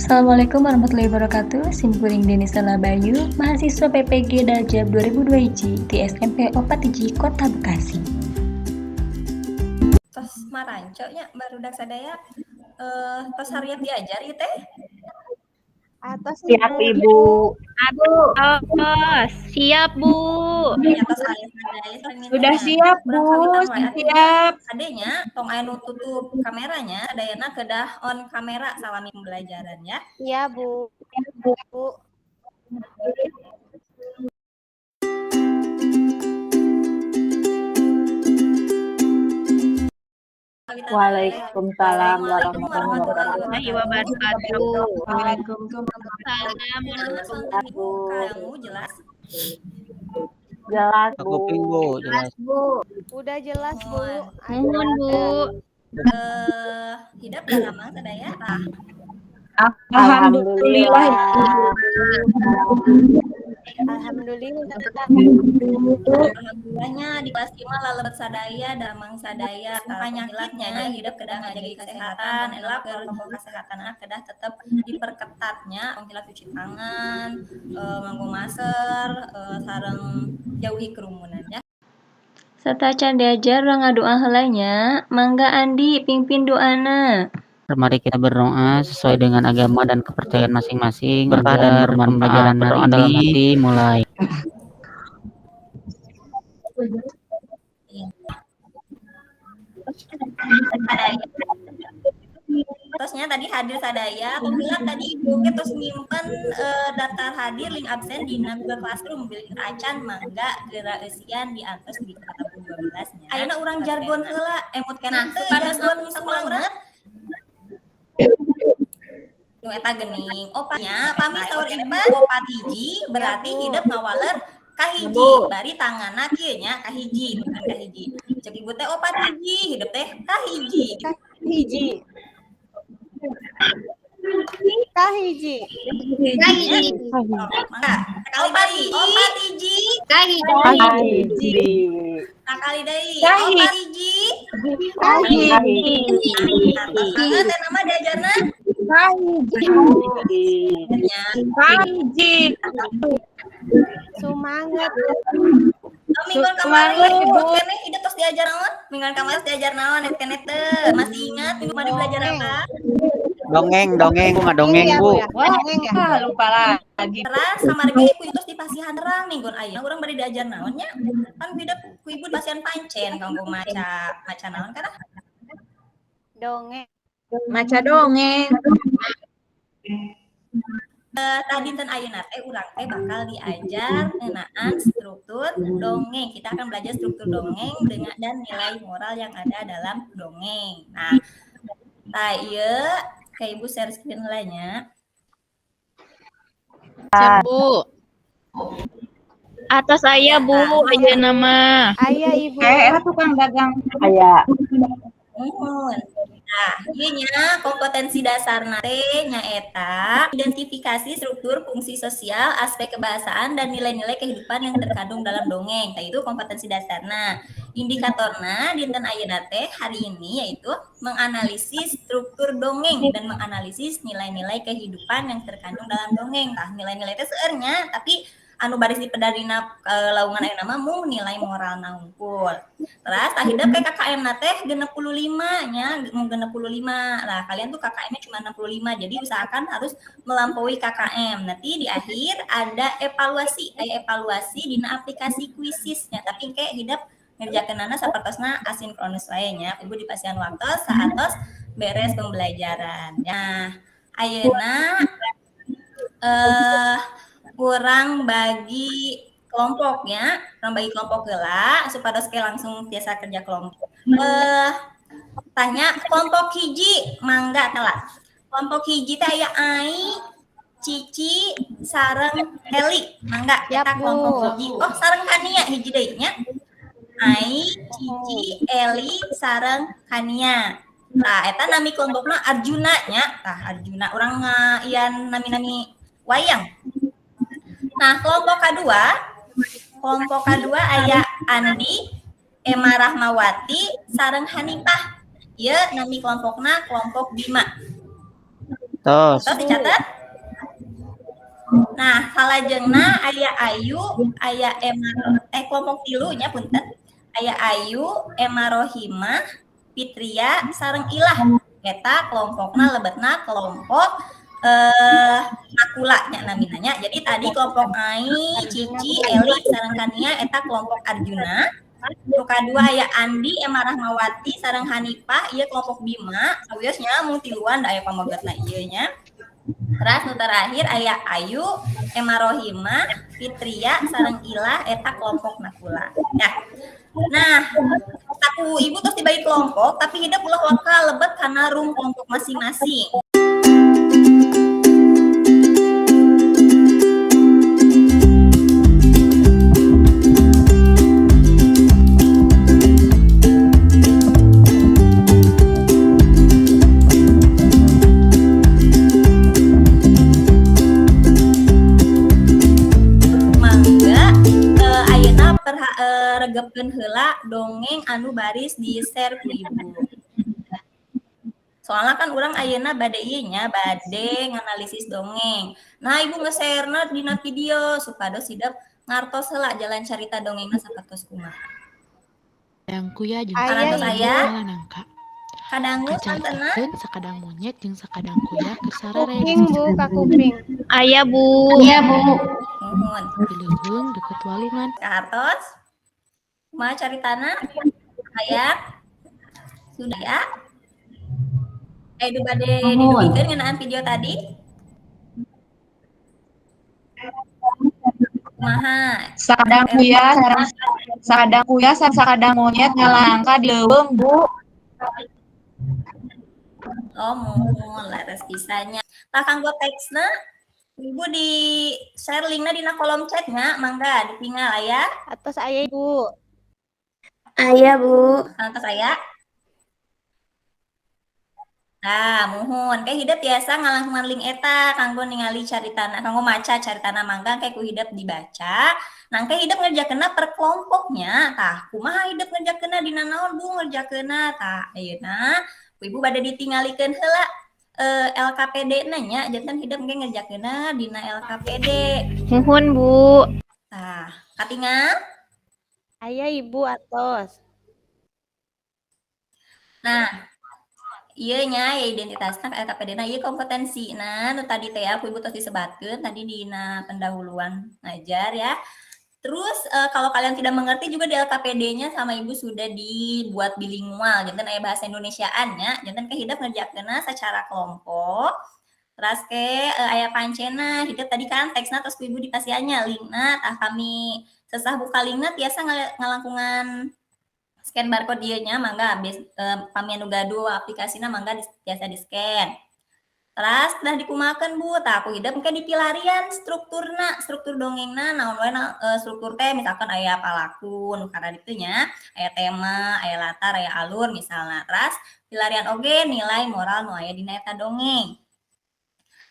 Assalamualaikum warahmatullahi wabarakatuh. Simkuring Denisa Labayu, mahasiswa PPG Dajab 2002 hiji di SMP Opat hiji Kota Bekasi. Tos maranconya barudak sadaya tos hariap diajar ieu teh. Atas Siap Ibu. Siap Bu. Ya tos hariap sadaya sareng Sudah siap Bu, siap. Adenya tong aya nu tutup kameranya, sadayana kedah on kamera salami pembelajaran ya. Iya Bu. Waalaikumsalam warahmatullahi wabarakatuh. Kamu jelas? Jelas Aku Bu. Bu, jelas. Udah jelas Bu. Mohon Bu. Hidup dah lama sadaya tah. Alhamdulillah. Alhamdulillahnya di kelas 5 lalebet sadaya damang sadaya panyakitnya hidup kedah ngajaga kesehatan elak protokol kesehatan kedah tetap diperketatnya ongkilah cuci tangan nganggo masker sareng jauhi kerumunan ya. Serta can diajar urang ngadoa heulanya, mangga Andi pimpin doana. Mari kita berdoa sesuai dengan agama dan kepercayaan masing-masing. Berkah dan bermanfaat hari ini mulai. Terusnya tadi hadir sadaya, apabila tadi Ibu terus nyimpen daftar hadir link absen di Google Classroom bilik acan mangga geura eusian di atas di kata 12-nya. Ayeuna urang jargon heula emut kana teu jargon sakulang urang. Nu eta geuning. Opanya pami saur ipa opat hiji berarti hidup ngawaler kahiji bari tanganna kieu nya kahiji bukan kahiji. Cek Ibu teh opat hiji hidup teh kahiji. Kahiji. Opat hiji. Nakali deui. Opat hiji. Angga teh nama diajarna? Kahiji. Semangat. Minggu kemarin kene hidup terus diajar naon? Minggu kemarin diajar naon? Kene teh masih ingat minggu kemarin belajar apa? Dongeng, Bu, ngadongeng Bu. Wah, lupa lagi. Terus sama lagi ku terus di pasihan terang minggu ayeuna urang bari diajar naonnya? Kan hidup ku ibu pasihan pancen kanggo maca naon kana? Dongeng. Maca dongeng. Tadi dan ayeuna teh urang teh bakal diajar ngeunaan struktur dongeng. Kita akan belajar struktur dongeng dengan dan nilai moral yang ada dalam dongeng. Nah, ieu ka Ibu share screen lainnya. Siap Bu. Atas saya Bu, aja nama. Ayah Ibu. Era tukang dagang. Aya. Nuhun. Nah, ieu nya kompetensi dasarna teh nyaeta identifikasi struktur fungsi sosial, aspek kebahasaan dan nilai-nilai kehidupan yang terkandung dalam dongeng. Nah, itu kompetensi dasarna. Indikatorna dinten ayeuna teh hari ini yaitu menganalisis struktur dongeng dan menganalisis nilai-nilai kehidupan yang terkandung dalam dongeng. Tah, nilai-nilai teh seueur nya, tapi anu baris dipedarina laungan ayeuna mah mung nilai moral naungkul. Terus tah hidup ke KKM na teh 65 nya, mung 65. Lah kalian tuh KKM-nya cuma 65. Jadi usahakan harus melampaui KKM. Nanti di akhir ada evaluasi, dina aplikasi Quiziznya. Tapi kayak hidup ngerjakeunana sapertosna asinkronus wae nya. Ibu dipasihan waktu saatos beres pembelajaran. Nah, ayeuna kurang bagi kelompoknya, heula supaya langsung biasa kerja kelompok. Tanya kelompok hiji mangga telat. Kelompok hiji teh aya Ai, Cici, sareng Heli. Mangga eta kelompok hiji. Oh, sareng Kania hiji deui nya. Ai, Cici, Eli, sareng Kania. Tah eta nami kelompokna Arjuna nya. Tah Arjuna urang ian nami-nami wayang. Nah, kelompok kedua aya Andi, Emma Rahmawati, sareng Hanifah. Ieu nami kelompokna kelompok Bima. Tos. Terus dicatat. Nah, salajengna aya Ayu, aya kelompok 3 nya punten. Aya Ayu, Rohimah, Fitria, sareng Ilah. Eta kelompokna lebetna kelompok Nakula nya naminanya. Jadi tadi kelompok Ai, Cici, Eli, sareng Kania eta kelompok Arjuna. Nu kadua aya Andi, Rahmawati, sareng Hanifah, ieu kelompok Bima. Sawiosnya mung tiluan da aya pamagetna ieu nya. Terus nu terakhir aya Ayu, Rohimah, Fitria, sareng Ilah eta kelompok Nakula. Ya. Nah, aku ibu terus dibagi kelompok, tapi hidup ulah waka lebet karena room kelompok masing-masing. Regepkeun heula dongeng anu baris di share ku ibu. Soalnya kan orang ayeuna bade ieu nya bade nganalisis dongeng. Nah, ibu nge-share-na dina video supados hidup ngartos heula jalan carita dongengna sapertos kumaha. Kadang kuya jeung Aya saya nangka. kadangu tantena Sakadang monyet jeung sakadang kuya kesarere Kuping Bu, ka kuping. Aya Bu. Iya, Bu. nuhun. di leuweung deket walingan. Kahartos kumaha caritana? Aya sudah ya? Edu bade didugikeun ngeunaan video tadi? Kumaha? Sakadang kuya sareng sakadang monyet ngalangka di leuweung, Bu. Oh, mohon laras bisanya. Tah kanggo teksna Ibu di share linknya dina kolom chatnya, mangga ditinggal aya. Atos aya Bu. Aya Bu. Atas saya. Nah, mohon kayak hidup biasa ngalangkungan link eta kanggo ningali caritana, kanggo maca caritana mangga kayak ku hidup dibaca. Nah, kayak hidup ngerjakeunna per kelompoknya. Tah, kumaha hidup ngerjakeunna dina naon Bu ngerjakeunna? Tah, ayeuna ibu bade ditinggalikeun heula LKPD nanya, jantan hidup ge ngerjakeunna dina LKPD. Nuhun Bu. Tah, katingal? Aya Ibu atos. Nah, ieu nya ya identitasna LKPD-na ieu kompetensina nu tadi teh aku ibu tos disebatkeun tadi dina pendahuluan ngajar ya. Terus kalau kalian tidak mengerti juga di LKPD-nya sama ibu sudah dibuat bilingual, jantan aya bahasa Indonesiaan nya, jantan ke hidup ngerjakeunna secara kelompok. Terus ke aya pancena, hidup tadi kan teksna terus ku ibu dikasihannya linkna, tah kami sesah buka linkna tiasa ngalangkungan scan barcode dieu nya mangga pami anu gaduh aplikasina mangga tiasa di-scan. Terus udah dikumakeun Bu, tah aku hidup engke dipilarian struktur dongengna naon wae struktur teh misalkan aya palaku nu kana ditu nya, aya tema, aya latar, aya alur misalna. Terus pilarian oge nilai moral nu aya dina eta dongeng.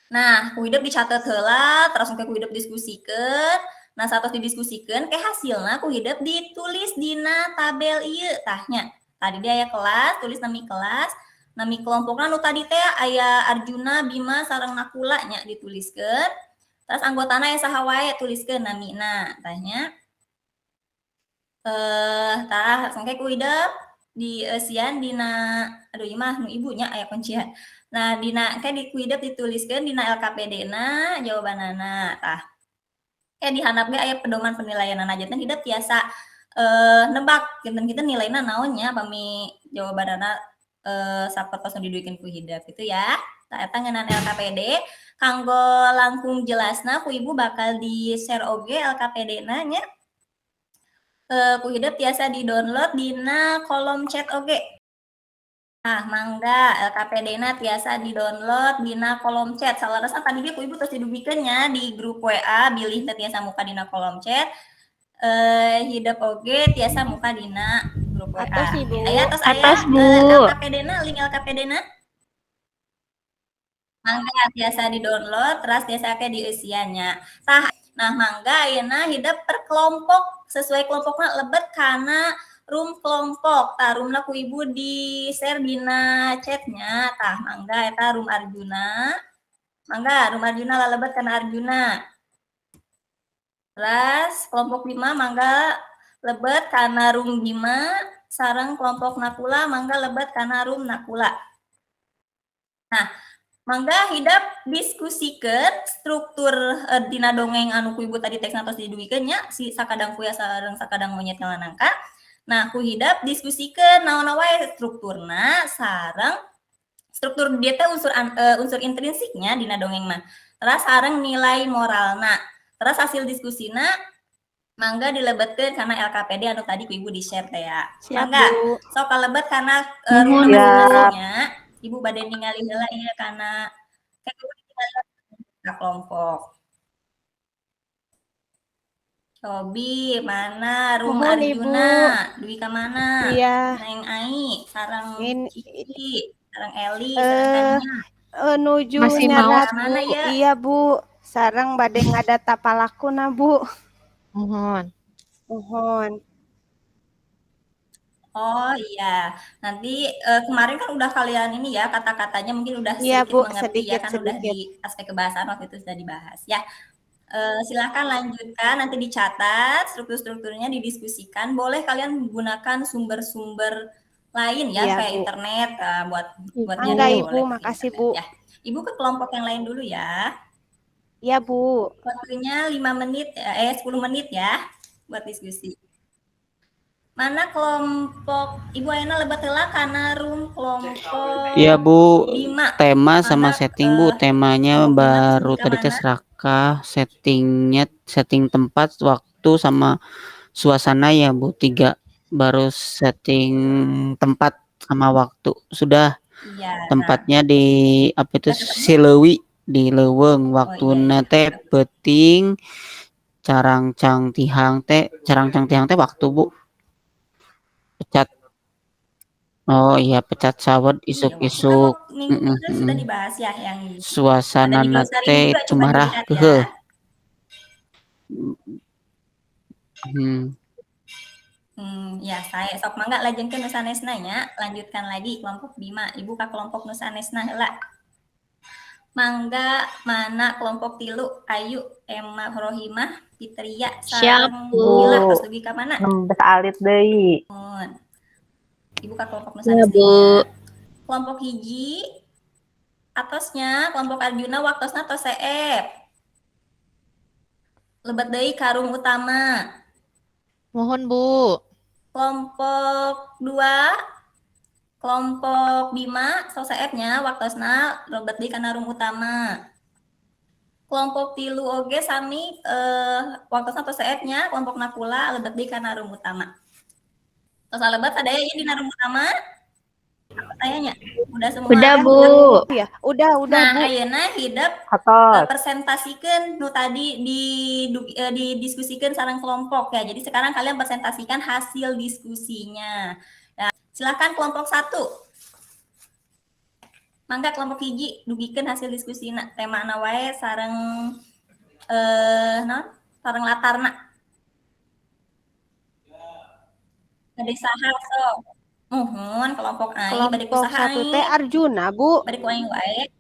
Nah, ku hidup dicatet heula, terus engke ku hidup diskusikeun. Nah, satos didiskusikeun ke hasilna ku hidup ditulis dina tabel ieu tahnya. Tadi dia aya kelas, tulis nami kelas, nami kelompokna nu tadi teh aya Arjuna, Bima, sareng Nakula nya dituliskeun. Terus anggotana aya saha wae tuliskeun namina tahnya. Tah sangke ku hidup di sian dina aduh ieu mah nu ibunya aya kuncian. Nah, dina ke di ku hidup dituliskeun dina LKPD-na jawabanana tah. Di handap ge aya pedoman penilaianana janten hidup tiasa nebak kinten nilainya naonnya pami jawabanana sapertos nu diduikeun ku hidup itu ya. Tah eta ngeunaan LKPD kanggo langkung jelasna ku ibu bakal di-share oge LKPD-na nya. Ku hidup tiasa di-download dina kolom chat oge. Nah, mangga LKPD-na tiasa di-download dina kolom chat. Salarasan tadi ge ku ibu terus didugikeun nya di grup WA bilih teh tiasa muka dina kolom chat. Hidup oge tiasa muka dina grup WA. Atos Ibu. Atos, Bu. LKPD-na link LKPD-na. Mangga tiasa di-download terus tiasa ke dieusiannya. Tah, nah mangga ayeuna hidup per kelompok sesuai kelompokna lebet kana room kelompok. Tah roomna ku ibu di-share dina chatnya. Tah mangga eta room Arjuna, Mangga rum Arjuna lalebet kana Arjuna. Terus kelompok Bima mangga lebet kana rum Bima sareng kelompok Nakula mangga lebet kana rum Nakula. Nah, mangga hidap diskusikeun struktur dina dongeng anu ku ibu tadi teksna tos diduikeun nya si sakadang kuya sareng sakadang monyet ngalanangka. Nah, ku hidap diskusikeun naon wae strukturna sareng struktur dia teh unsur intrinsiknya dina dongeng mah. Terus sareng nilai moralna. Terus hasil diskusina mangga dilebetkeun kana LKPD anu tadi ku ibu di-share teh ya. Siap, Mangga Bu. sok kalebet kana Nuhun, masing-masingnya. Ibu bade ningali heula ieu kana kelompok. Cobi mana rum Nuhun, Arjuna, Ibu. Dwi ka mana? Iya. Neng Ai, sareng In- Cici, sareng Eli, sareng Tania. Nuju Masih nyarat, mau. Mana Bu. ya? Iya, Bu. Sarang bade ngadata palakuna, Bu. Nuhun. Nuhun. Oh iya, nanti kemarin kan udah kalian ini ya kata-katanya mungkin udah Iya, sedikit Bu, mengerti ya kan udah sedikit. di aspek kebahasaan waktu itu sudah dibahas ya. Silahkan lanjutkan nanti dicatat struktur-strukturnya didiskusikan. Boleh kalian menggunakan sumber-sumber lain ya Iya, kayak Bu. internet buat Mangga, nyari Ibu. boleh pakai Makasih, internet Bu. ya. Ibu ke kelompok yang lain dulu ya. Iya, Bu. Waktunya 5 menit 10 menit ya buat diskusi. Mana kelompok Ibu Aina lebet heula kana rum kelompok Iya Bu, 5. tema sama Mangga, setting Bu, temanya kelompok 5 baru Pusdika tadi teh mana? serakah, setting tempat, waktu sama suasana ya Bu, 3 baru setting tempat sama waktu. Sudah Iya. Nah, tempatnya di apa itu udah ketemu? Silewi di Leuweung, Oh iya, waktuna iya. teh peuting carangcang tihang teh waktu Bu. Pecat. Oh iya, pecat sawet Iya, isuk-isuk. kelompok minggu kemarin sudah dibahas ya yang ada di Suasanana glosarium teh juga itu coba marah dilihat ya. heuh. Ya saya sok mangga lajengkeun nu sanesna nya, lanjutkan lagi kelompok Bima. Ibu ka kelompok nu sanesna heula. Mangga mana kelompok 3 Ayu, Emma, Rohimah, Fitria, Siap, sareng Bu. Mila tos dugi ka mana? Nembes alit deui. Ibu ka kelompok nu Ya, sanesna Bu. nya. Kelompok hiji atosnya kelompok Arjuna waktosna tos seep. Lebet deui karung utama. Mohon Bu. Kelompok 2 kelompok Bima sosaepnya waktosna robet di kana rum utama. Kelompok 3 oge sami waktosna sosaepnya kelompok Nakula lebet di kana rum utama. Tos lebet sadaya ieu dina rum utama? Apa tayanya? Udah semua? Udah, Bu. Ya, udah, Nah, Bu. ayeuna hidep Hatos. presentasikan nu tadi didiskusikan sareng kelompok ya. Jadi sekarang kalian presentasikan hasil diskusinya. Nah, silakan kelompok 1. Mangga kelompok hiji dugikeun hasil diskusina. Tema wae sareng sareng latarna. Bade saha sok. Muhun kelompok aing bade Kelompok kusaha 1 teh Arjuna, Bu. bade ku aing wae.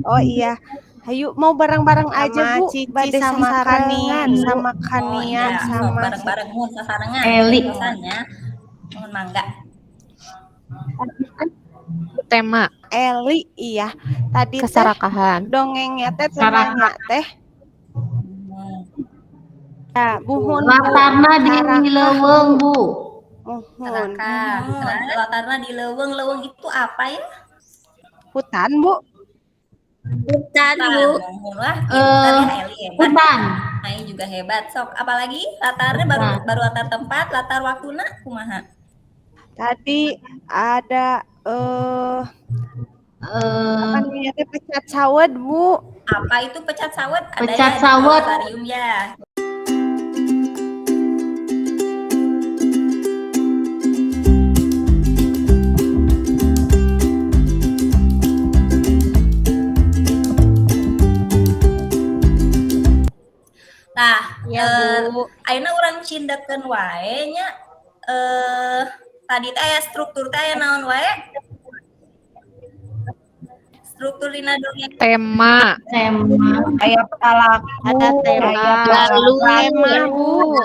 Oh iya. Ayo mau bareng-bareng aja, Bu. Cici Bade sama sasarengan, Kanian, Bu. sama Oh Kanian, iya, sok sama bareng-bareng mun sasarengan. Eli. Pesannya. Mohon mangga. Tema Eli. Iya. Tadi teh keserakahan. dongengnya teh temanya teh. Ya, buhun. Latarna di Leuweung, Bu. Muhun. Latarna di leuweung. Leuweung itu apa ya? Hutan, Bu. Hutan, Bu. Muhun lah, pinter ya Eli hebat. Hutan. Aing juga hebat. Sok, apalagi latarnya baru latar tempat, latar waktuna kumaha? Tadi ada apa namanya teh pecat sawed, Bu. Apa itu pecat sawet? Ada Pecat ya sawet. di glosarium ya. Nah, Ya, Bu. ayeuna urang cindekeun wae nya tadi teh aya struktur teh aya naon wae? struktur dina dongeng Tema. Aya palaku, Ada tema. aya Tema, Bu.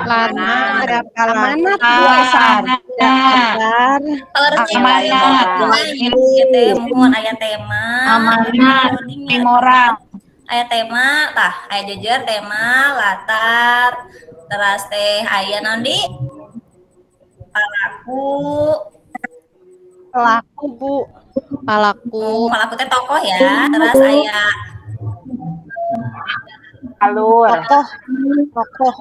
Lana. Berapa lama tuh? Amanat. Bentar. Amanat. teh mohon aya tema Amanat. Timorang. aya tema tah aya jejer tema latar terus teh aya nandi Pelaku, Bu. Palaku. palaku teh tokoh ya terus aya Tokoh.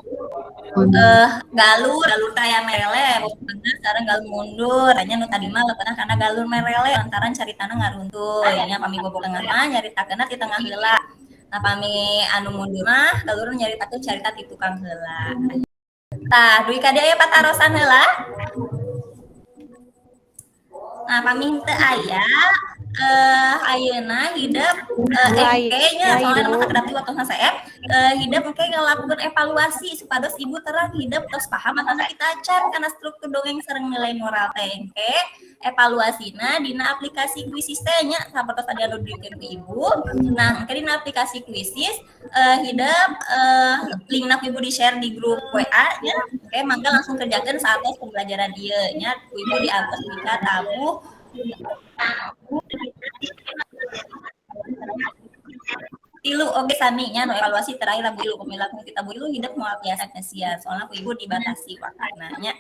galur teh aya merele bener sekarang galur mundur hanya nu tadi mah leupeuna karena galur merele lantaran caritana ngaruntuy nya pami bobogoh tengah mah nyaritakeunna ti tengah heula nah pami anu mundur mah galur nyaritakeun carita ti tukang heula tah duy ka dieu aya patarosan heula nah pami teu aya ayeuna hidup engke nya soalnya mah kadang waktu sasaep hidup engke ngalakukeun evaluasi supados ibu terang hidup tos paham atana kita acan kana struktur dongeng sareng nilai moral teh engke evaluasina dina aplikasi Quizizz teh nya sapertos tadi anu dibikeun ku ibu nah engke dina aplikasi Quizizz hidup linkna ku ibu di-share di grup WA nya engke mangga langsung kerjakeun satos pembelajaran ieu nya ku ibu diantos mika tabuh tilu oke sami nya no evaluasi terakhir labu ilu pemilaku kita bu ilu hidup moal biasa sia soalnya ku ibu dibatasi waktunya nya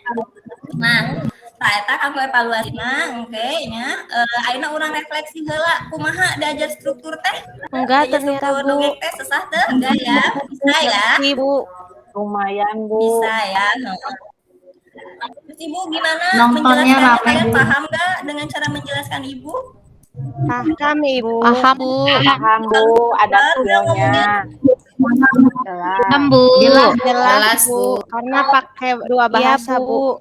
nah tah eta kanggo evaluasina engke nya ayeuna urang refleksi heula kumaha diajar struktur teh Enggak ternyata, Bu. dongeng teh sesah teh enggak ya bisa ya Ibu. Lumayan, Bu. bisa ya terus ibu gimana Nontonnya menjelaskannya rame, kalian Bu. paham gak dengan cara menjelaskan ibu Paham, Ibu. Paham, Bu. Paham, Bu. Ada skillnya. Paham, Bu. Jelas, Bu. Karena pakai dua bahasa, Bu.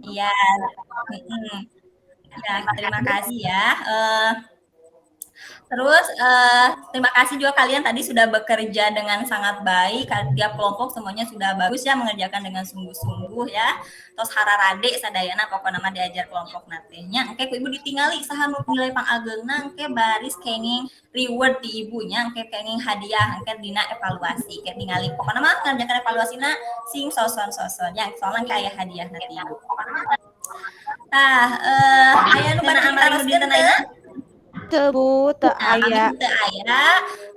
iya ya terima kasih ya terus terima kasih juga kalian tadi sudah bekerja dengan sangat baik tiap kelompok semuanya sudah bagus ya mengerjakan dengan sungguh-sungguh ya terus hararade sadayana pokoknya mah diajar kelompok nantinya engke ku ibu ditinggali saha nu nilai pangageungna engke baris kenging reward di ibunya engke kenging hadiah engke dina evaluasi engke ningali pokoknya mah ngerjakan evaluasina sing soson yang soalnya kayak hadiah nanti ibu tah aya nu bana amarin dinten Teu, Bu. Teu aya.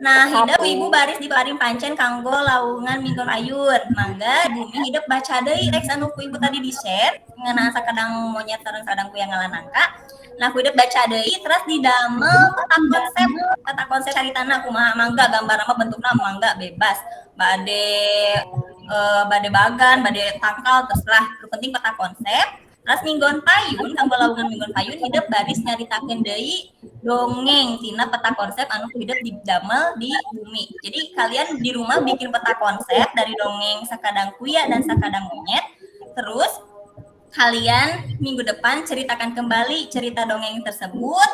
Nah hidup ibu baris di paring pancen kanggo laungan minggon ayun mangga bumi hidup baca deui rek anu ku ibu tadi di share ngeunaan sakadang monyet sareng sadang ku yang ngalanangka nah ku hidup baca deui terus didamel peta konsep caritana kumaha mangga gambar mah bentukna mangga bebas bade bagan bade tangkal terserah penting peta konsep terus minggon payun kanggo laungan minggon payun hidup baris nyaritakeun deui dongeng tina peta konsep anu hidup didamel di bumi jadi kalian di rumah bikin peta konsep dari dongeng sakadang kuya dan sakadang monyet terus kalian minggu depan ceritakan kembali cerita dongeng tersebut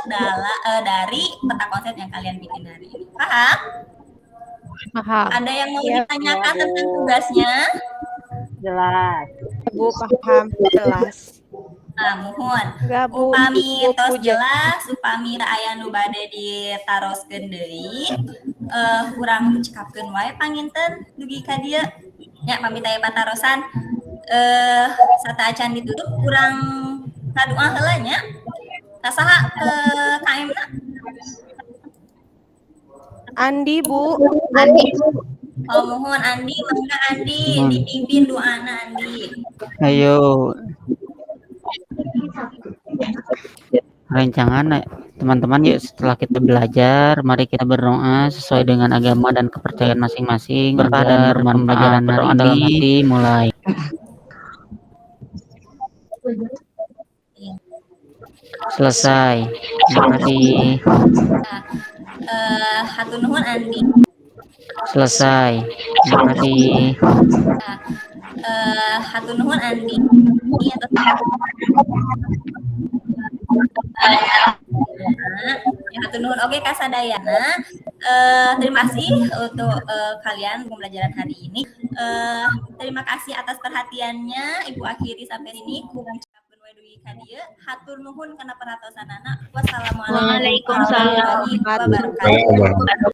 dari peta konsep yang kalian bikin hari ini paham? Paham. Ada yang mau ditanyakan tentang tugasnya? Jelas. Bu, paham. Jelas. Mohon Enggak, Bu. upami Bu, tos Bu, jelas upami aya nu bade ditaroskeun deui urang cekapkeun wae panginten dugi ka dieu nya pamit aya patarosan sata acan ditutup urang ngadoa heula nya saha KM-na Andi, Bu. mohon Andi mangga Andi dipimpin doana Andi Ayo. Rancangan teman-teman yuk setelah kita belajar mari kita berdoa sesuai dengan agama dan kepercayaan masing-masing berkah dan pembelajaran hari ini mulai selesai. Terima kasih. hatur nuhun Andi Selesai. Terima kasih. hatur nuhun Andi hatur nuhun oke kasadayana terima kasih untuk kalian pembelajaran hari ini terima kasih atas perhatiannya ibu akhiri sampai ini ku ngucapkeun wae dugi hadieu. Hatur nuhun kana perhatosanana. Wassalamualaikum Waalaikumsalam. warahmatullahi wabarakatuh.